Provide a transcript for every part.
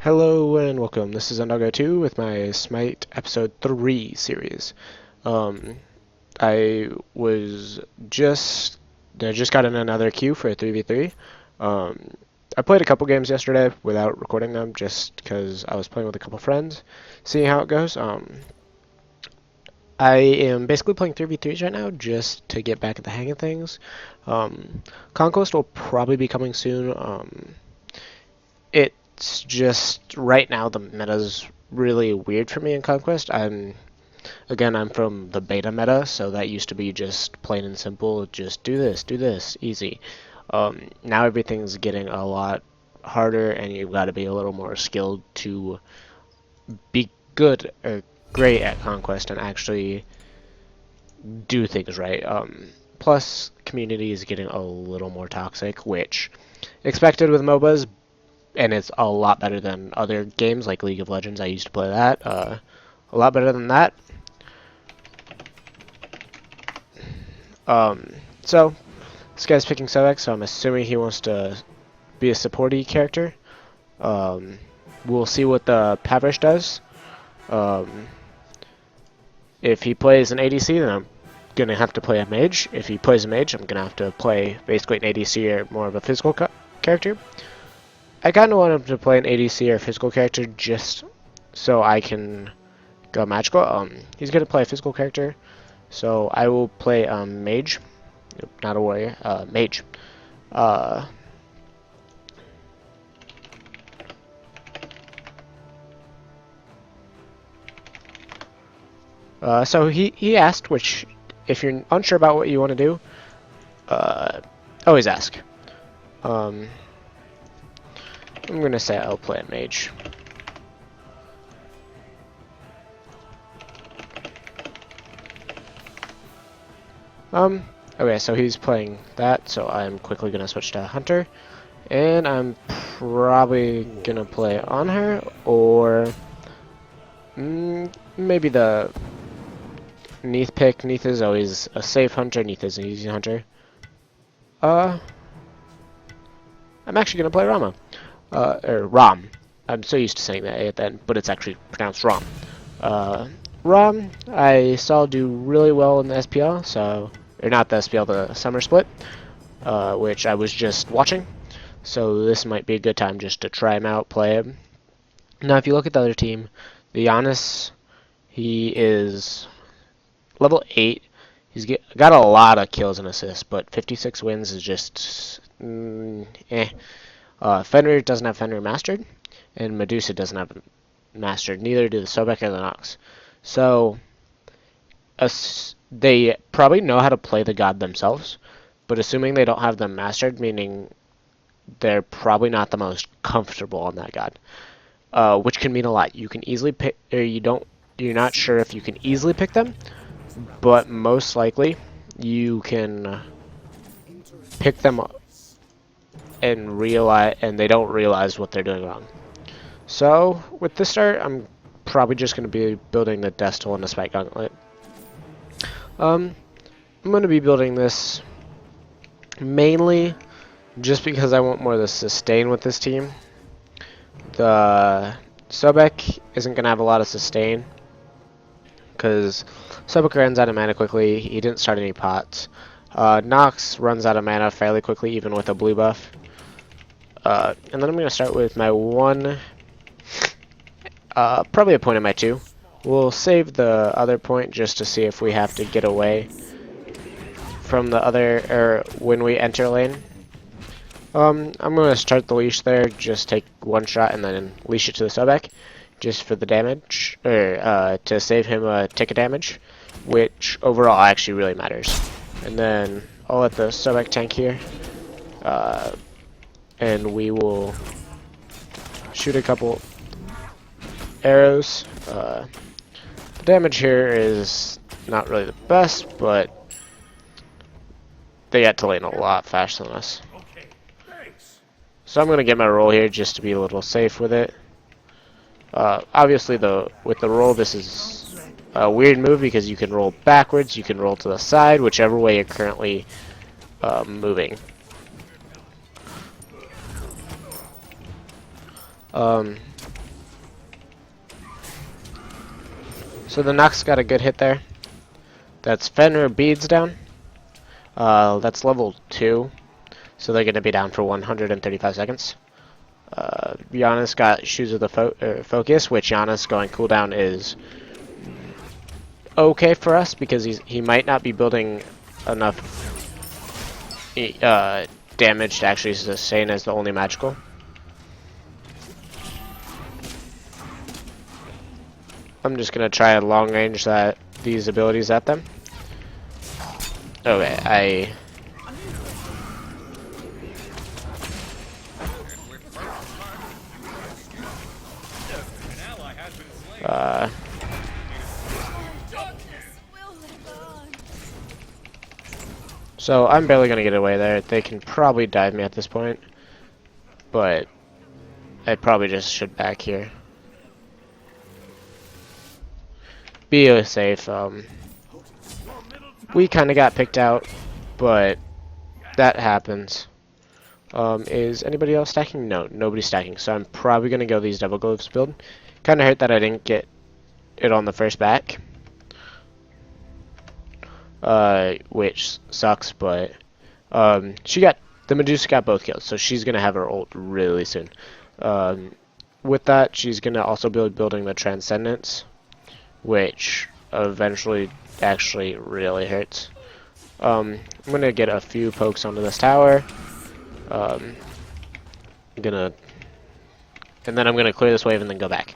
Hello and welcome. This is Undago 2 with my Smite Episode 3 series. Um, I was just I just got in another queue for a 3v3. Um, I played a couple games yesterday without recording them just because I was playing with a couple friends, seeing how it goes. I am basically playing 3v3s right now just to get back at the hang of things. Conquest will probably be coming soon. It's just right now the meta's really weird for me in Conquest. I'm from the beta meta, so that used to be just plain and simple, just do this, easy. Now everything's getting a lot harder, and you've got to be a little more skilled to be good or great at Conquest and actually do things right. Plus, community is getting a little more toxic, which expected with MOBAs, and it's a lot better than other games like League of Legends. I used to play that. A lot better than that. So this guy's picking Sobeck, so I'm assuming he wants to be a supporty character. We'll see what the Pavrish does. If he plays an ADC, then I'm gonna have to play a mage. If he plays a mage, I'm gonna have to play basically an ADC or more of a physical character. I kind of want him to play an ADC or physical character just so I can go magical. He's gonna play a physical character, so I will play mage, not a warrior, mage. So he asked, which if you're unsure about what you want to do, always ask. I'm gonna say I'll play a mage. Okay, so he's playing that, so I'm quickly gonna switch to Hunter, and I'm probably gonna play on her, or maybe the Neath pick. Neath is always a safe hunter, Neath is an easy hunter. I'm actually gonna play Rama. Or Ram. I'm so used to saying that at the end, but it's actually pronounced Ram. Ram, I saw do really well in the SPL, so, or not the SPL, the summer split, which I was just watching. So this might be a good time just to try him out, play him. Now, if you look at the other team, the Giannis, he is level 8. He's got a lot of kills and assists, but 56 wins is just eh. Fenrir doesn't have Fenrir mastered, and Medusa doesn't have it mastered. Neither do the Sobek or the Nox. So they probably know how to play the god themselves, but assuming they don't have them mastered, meaning they're probably not the most comfortable on that god, which can mean a lot. You can easily pick, or you're not sure if you can easily pick them, but most likely you can pick them up and they don't realize what they're doing wrong. So with this start, I'm probably just going to be building the Destal and the Smite Gauntlet. I'm going to be building this mainly just because I want more of the sustain with this team. The Sobek isn't going to have a lot of sustain because Sobek runs out of mana quickly. He didn't start any pots. Nox runs out of mana fairly quickly, even with a blue buff. And then I'm going to start with my one, probably a point of my 2. We'll save the other point just to see if we have to get away from the other, or when we enter lane. I'm going to start the leash there, just take one shot and then leash it to the Sobek, just for the damage, or to save him a tick of damage, which overall actually really matters. And then I'll let the Sobek tank here, and we will shoot a couple arrows. The damage here is not really the best, but they get to lane a lot faster than us. So I'm going to get my roll here just to be a little safe with it. Obviously, with the roll, this is a weird move because you can roll backwards, you can roll to the side, whichever way you're currently moving. So the Nox got a good hit there. That's Fenrir beads down. That's level 2. So they're going to be down for 135 seconds. Giannis got Shoes of the Focus, which Giannis going cooldown is okay for us because he might not be building enough damage to actually sustain as the only magical. I'm just going to try a long range these abilities at them. Okay, so I'm barely gonna get away there. They can probably dive me at this point, but I probably just should back here. Be safe. We kind of got picked out, but that happens. Is anybody else stacking? No, nobody's stacking. So I'm probably gonna go these double gloves build. Kind of hurt that I didn't get it on the first back, which sucks. But the Medusa got both kills, so she's gonna have her ult really soon. With that, she's gonna also be building the Transcendence, which eventually actually really hurts. I'm gonna get a few pokes onto this tower. And then I'm gonna clear this wave and then go back.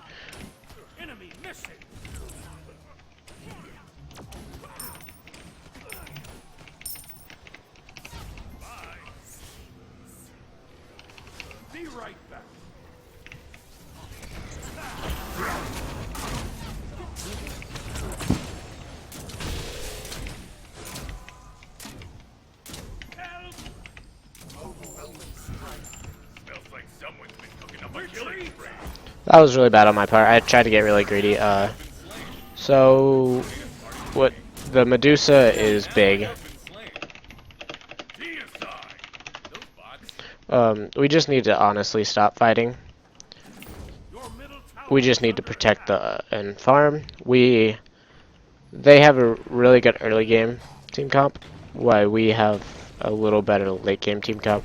Be right back. That was really bad on my part. I tried to get really greedy. So what the Medusa is big. We just need to honestly stop fighting. We just need to protect and farm. They have a really good early game team comp, while we have a little better late game team comp.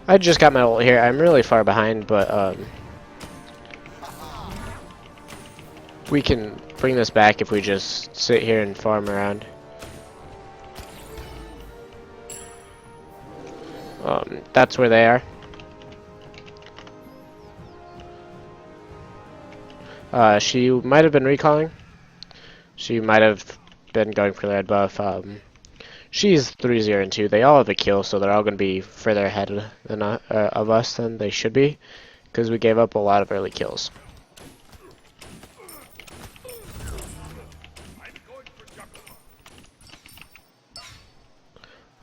I just got my ult here. I'm really far behind, but we can bring this back if we just sit here and farm around. That's where they are. She might have been recalling. She might have been going for the red buff. She's 3-0 and 2. They all have a kill, so they're all going to be further ahead than of us than they should be, because we gave up a lot of early kills.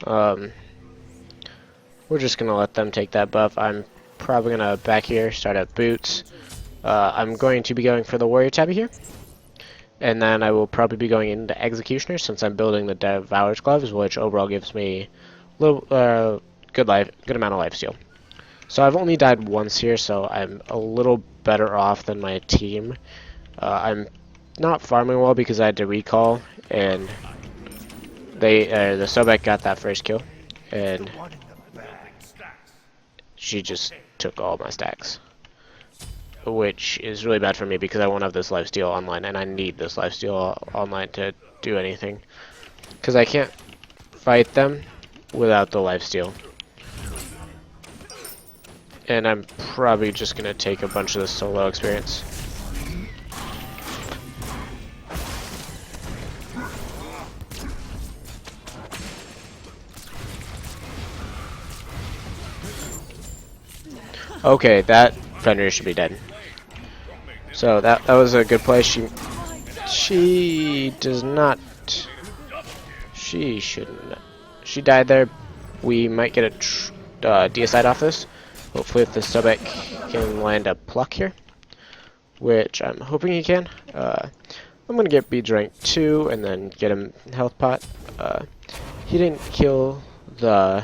We're just going to let them take that buff. I'm probably going to back here, start at boots. I'm going to be going for the warrior tabby here. And then I will probably be going into Executioner since I'm building the Devourer's Gloves, which overall gives me a little good amount of life steal. So I've only died once here, so I'm a little better off than my team. I'm not farming well because I had to recall, and the Sobek got that first kill, and she just took all my stacks, which is really bad for me because I won't have this lifesteal online, and I need this lifesteal online to do anything, because I can't fight them without the lifesteal. And I'm probably just going to take a bunch of the solo experience. Okay, that Fenrir should be dead. So that was a good play. She does not. She shouldn't. She died there. We might get a deicide off this. Hopefully, if the Sobek can land a pluck here. which I'm hoping he can. I'm gonna get Beads rank 2 and then get him health pot. He didn't kill the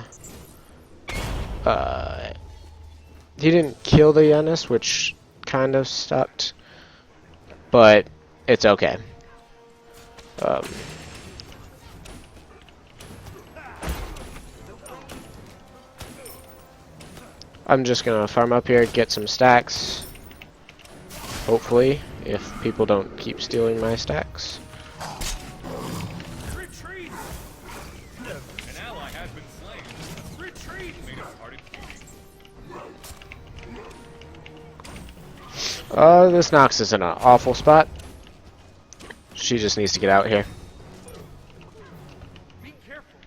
he didn't kill the Yanis, which kind of sucked, but it's okay. I'm just gonna farm up here, get some stacks. Hopefully, if people don't keep stealing my stacks. Retreat! An ally has been slain. Retreat! Made us hard This Nox is in an awful spot. She just needs to get out here. Be careful.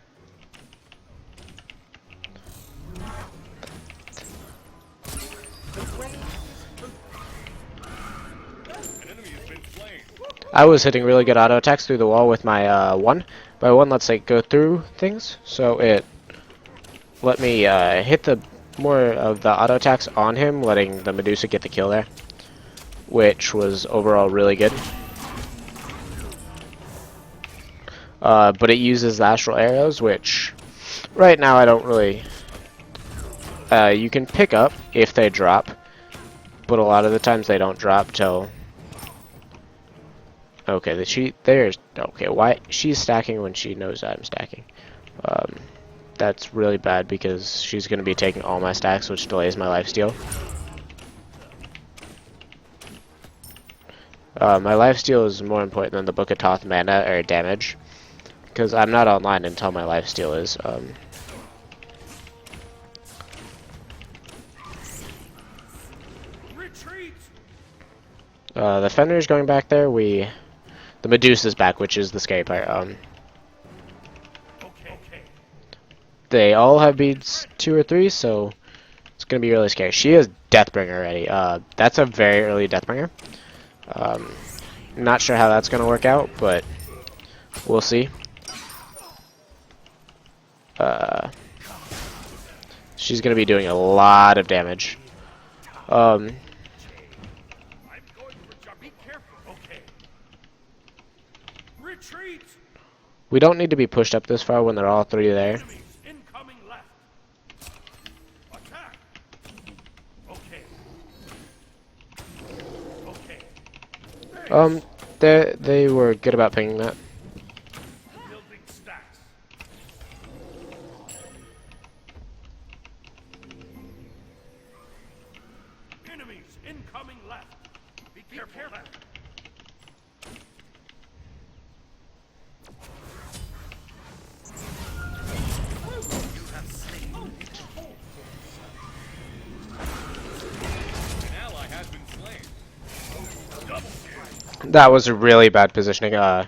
An enemy has been slain. I was hitting really good auto attacks through the wall with my 1. My 1 lets it go through things, so it let me hit the more of the auto attacks on him, letting the Medusa get the kill there, which was overall really good. But it uses the astral arrows, which right now I don't really. You can pick up if they drop, but a lot of the times they don't drop till. Okay, there's okay. Why she's stacking when she knows I'm stacking? That's really bad because she's going to be taking all my stacks, which delays my lifesteal. My lifesteal is more important than the Book of Thoth mana or damage, because I'm not online until my lifesteal is. Retreat! The Fenrir's going back there. The Medusa's back, which is the scary part. Okay. They all have beads 2 or 3, so it's gonna be really scary. She is Deathbringer already. That's a very early Deathbringer. Not sure how that's gonna work out, but we'll see. She's gonna be doing a lot of damage. I'm going for jump. Be careful. Okay. Retreat! We don't need to be pushed up this far when they're all 3 there. Enemies incoming left. Attack! Okay. They were good about pinging that. Building stacks. Enemies incoming left. Be careful. An ally has been slain. Double kill. That was a really bad positioning. I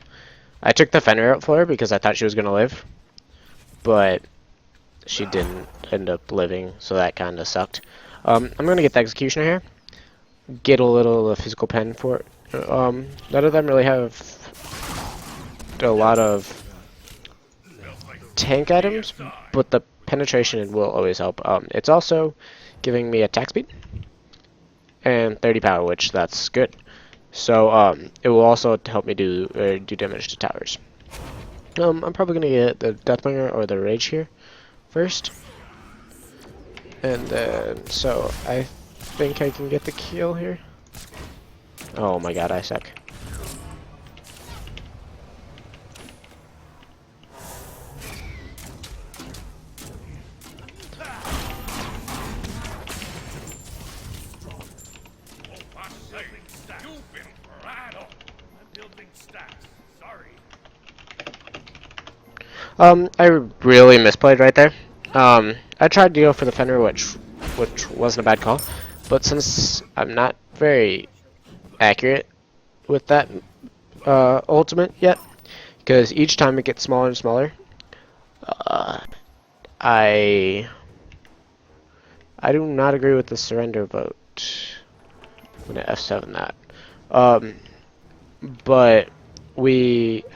took the Fenrir out for her because I thought she was gonna live, but she didn't end up living, so that kind of sucked. I'm gonna get the Executioner here, get a little physical pen for it. None of them really have a lot of tank items, but the penetration will always help. It's also giving me attack speed and 30 power, which that's good. So it will also help me do damage to towers. I'm probably gonna get the Deathbringer or the Rage here first, and then so I think I can get the kill here. Oh my god, I suck. You've been rattled. I'm building stacks. Sorry. I really misplayed right there. I tried to go for the Fenrir, which wasn't a bad call, but since I'm not very accurate with that ultimate yet, because each time it gets smaller and smaller, I do not agree with the surrender vote. I'm gonna F7 that. But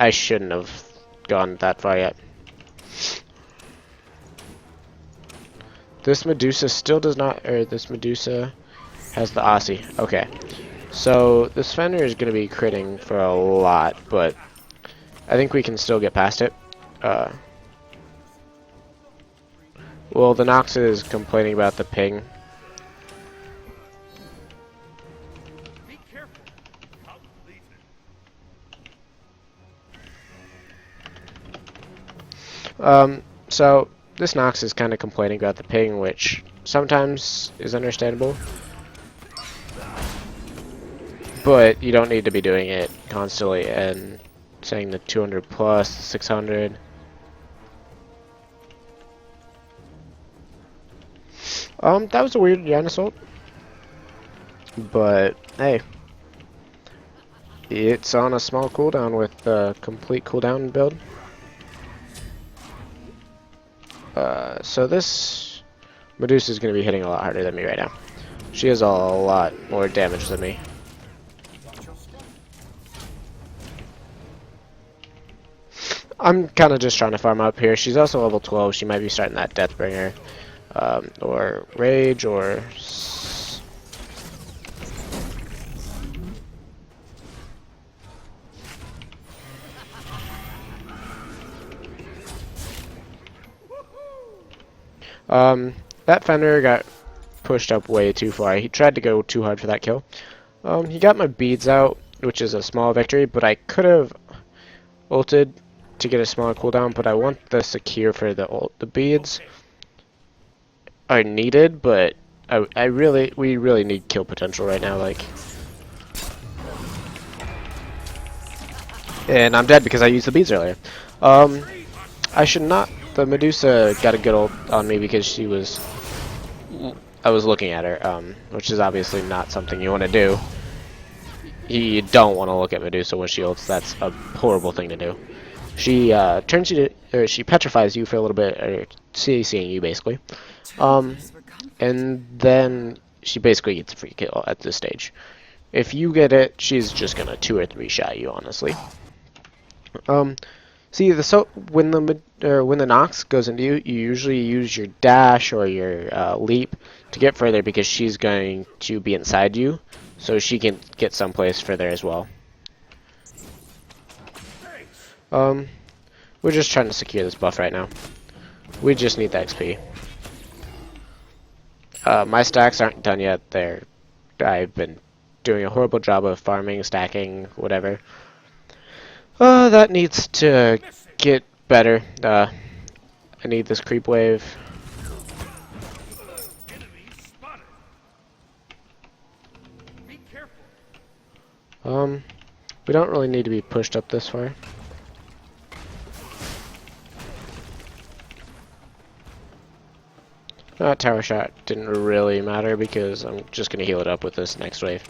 I shouldn't have gone that far yet. This Medusa still does not, or this Medusa has the Aussie. Okay. So this Fender is going to be critting for a lot, but I think we can still get past it. Uh, well, the Nox is complaining about the ping. Be careful. How leave it. So this Nox is kind of complaining about the ping, which sometimes is understandable. But you don't need to be doing it constantly and saying the 200 plus, 600. That was a weird Yan assault. But, hey. It's on a small cooldown with a complete cooldown build. So this Medusa is going to be hitting a lot harder than me right now. She has a lot more damage than me. I'm kind of just trying to farm up here. She's also level 12. She might be starting that Deathbringer, or Rage, or... that Fender got pushed up way too far. He tried to go too hard for that kill. He got my beads out, which is a small victory, but I could have ulted to get a smaller cooldown, but I want the secure for the ult. The beads are needed, but we really need kill potential right now, like. And I'm dead because I used the beads earlier. I should not. The Medusa got a good ult on me because I was looking at her, which is obviously not something you want to do. You don't want to look at Medusa when she ults. That's a horrible thing to do. She turns you to, or she petrifies you for a little bit, or CCing you basically, and then she basically gets a free kill at this stage. If you get it, she's just gonna 2 or 3 shot you, honestly. See, when the Nox goes into you, you usually use your dash or your leap to get further because she's going to be inside you, so she can get someplace further as well. We're just trying to secure this buff right now. We just need the XP. My stacks aren't done yet. I've been doing a horrible job of farming, stacking, whatever. That needs to get better. I need this creep wave. Be careful. We don't really need to be pushed up this far. Tower shot didn't really matter because I'm just gonna heal it up with this next wave.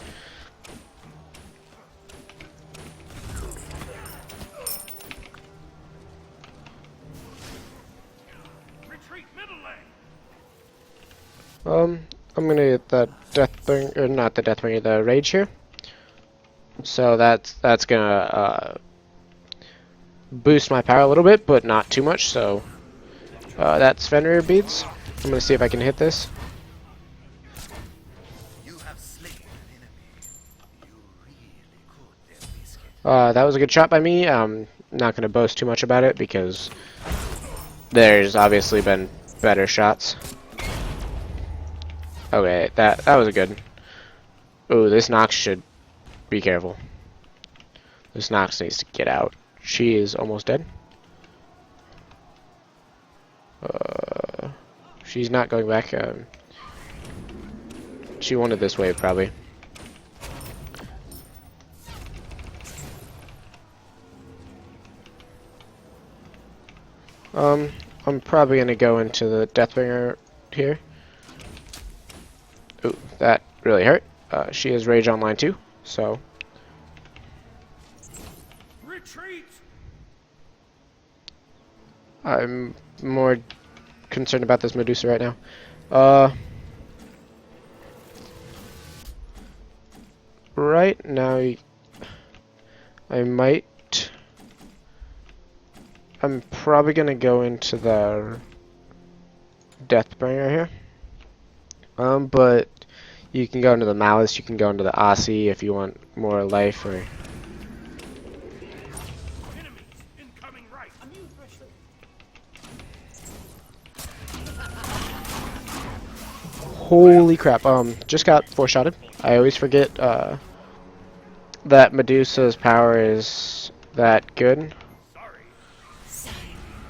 Retreat middle lane. I'm gonna get the Deathbringer, or not the Deathbringer, the Rage here. So that's gonna boost my power a little bit, but not too much. So that's Fenrir beads. I'm gonna see if I can hit this. You have slain an enemy. You really could have risked it. That was a good shot by me. Not gonna boast too much about it because there's obviously been better shots. Okay, that was a good. Ooh, this Nox should be careful. This Nox needs to get out. She is almost dead. She's not going back. She wanted this wave, probably. I'm probably gonna go into the Deathbringer here. Ooh, that really hurt. She has Rage online too, so. Retreat. I'm more concerned about this Medusa right now. Right now, I'm probably gonna go into the Deathbringer here. But You can go into the Malice, you can go into the Aussie if you want more life, or... Enemies incoming right. Holy crap, just got four-shotted. I always forget, that Medusa's power is that good.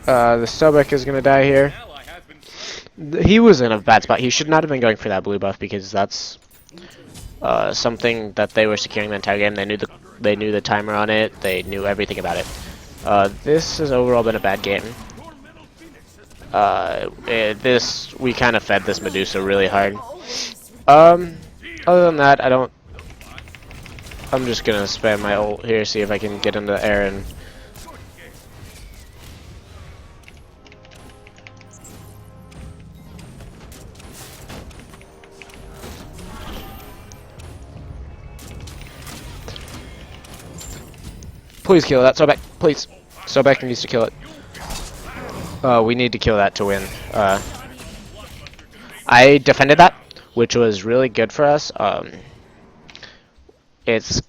The Sobek is gonna die here. Ally has been slain. He was in a bad spot. He should not have been going for that blue buff because that's something that they were securing the entire game. They knew the timer on it. They knew everything about it. This has overall been a bad game. We kind of fed this Medusa really hard. Other than that, I don't. I'm just gonna spam my ult here, see if I can get into the air and. Please kill that, Sobek. Please. Sobek needs to kill it. We need to kill that to win. I defended that, which was really good for us. It's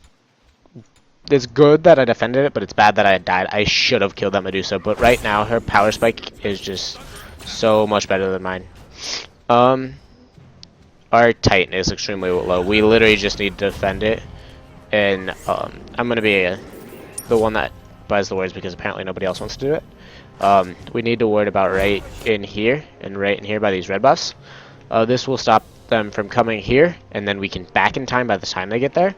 good that I defended it, but it's bad that I died. I should have killed that Medusa, but right now her power spike is just so much better than mine. Our Titan is extremely low. We literally just need to defend it, and I'm gonna be the one that buys the words because apparently nobody else wants to do it. We need to worry about right in here and right in here by these red buffs. This will stop them from coming here, and then we can back in time by the time they get there.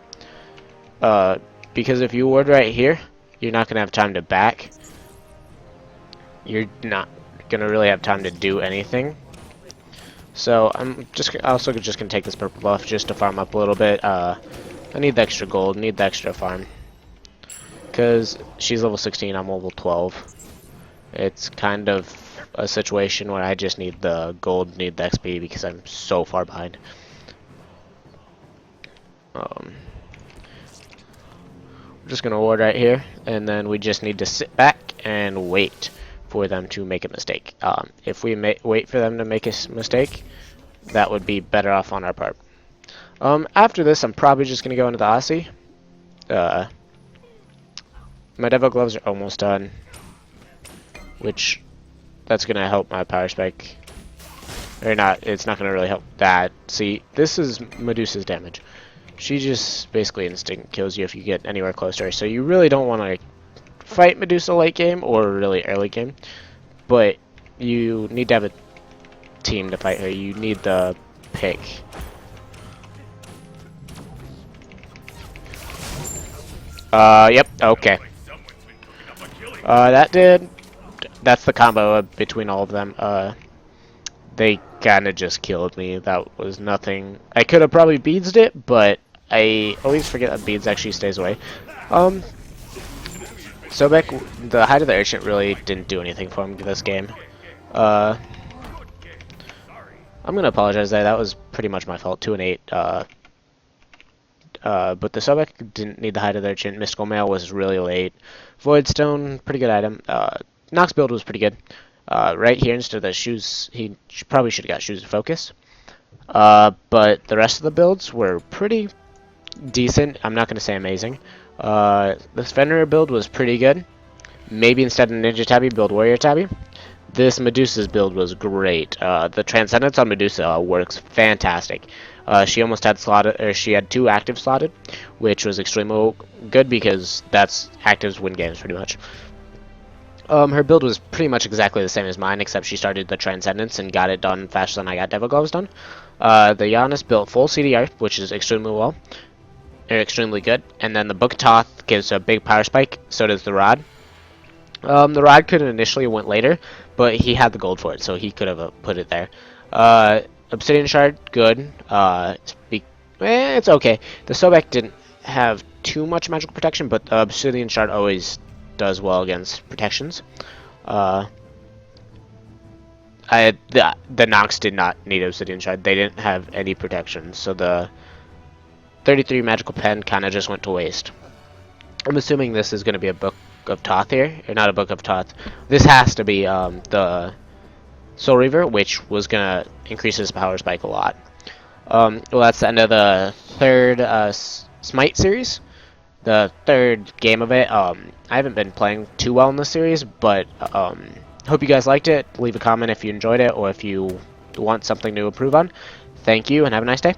Because if you ward right here, you're not going to have time to back. You're not going to really have time to do anything. So I'm also just going to take this purple buff just to farm up a little bit. I need the extra gold, need the extra farm. Because she's level 16, I'm level 12. It's kind of a situation where I just need the gold, need the XP because I'm so far behind. We're just gonna ward right here, and then we just need to sit back and wait for them to make a mistake. If we wait for them to make a mistake, that would be better off on our part. After this, I'm probably just gonna go into the Aussie. My Devil Gloves are almost done, which that's gonna help my power spike. Or not, it's not gonna really help that. See, this is Medusa's damage. She just basically instant kills you if you get anywhere closer. So you really don't want to fight Medusa late game or really early game. But you need to have a team to fight her. You need the pick. Yep, okay. That's the combo between all of them. They kinda just killed me. That was nothing. I could have probably beadsed it, but I always forget that beads actually stays away. Sobek, the height of the Urchin really didn't do anything for him this game. I'm gonna apologize there. That was pretty much my fault. 2 and 8. But the Sobek didn't need the height of the Urchin. Mystical Mail was really late. Voidstone, pretty good item. Nox build was pretty good. Right here instead of the shoes, he probably should have got shoes of focus. But the rest of the builds were pretty decent. I'm not going to say amazing. This Fenrir build was pretty good. Maybe instead of Ninja Tabby, build Warrior Tabby. This Medusa's build was great. The Transcendence on Medusa works fantastic. She almost had slotted, or she had 2 active slotted, which was extremely good because that's actives win games pretty much. Her build was pretty much exactly the same as mine, except she started the Transcendence and got it done faster than I got Devil Gloves done. The Giannis built full CDR, which is extremely good, and then the Book of Thoth gives a big power spike, so does the Rod. The Rod could have initially went later, but he had the gold for it, so he could have put it there. Obsidian Shard, good. It's okay. The Sobek didn't have too much magical protection, but the Obsidian Shard always does well against protections. The Nox did not need Obsidian Shard. They didn't have any protection, so the 33 magical pen kind of just went to waste. I'm assuming this is going to be a Book of Thoth here, or not a Book of Thoth. This has to be the Soul Reaver, which was going to increase his power spike a lot. Well, that's the end of the third Smite series. The third game of it. I haven't been playing too well in this series, but hope you guys liked it. Leave a comment if you enjoyed it or if you want something to improve on. Thank you, and have a nice day.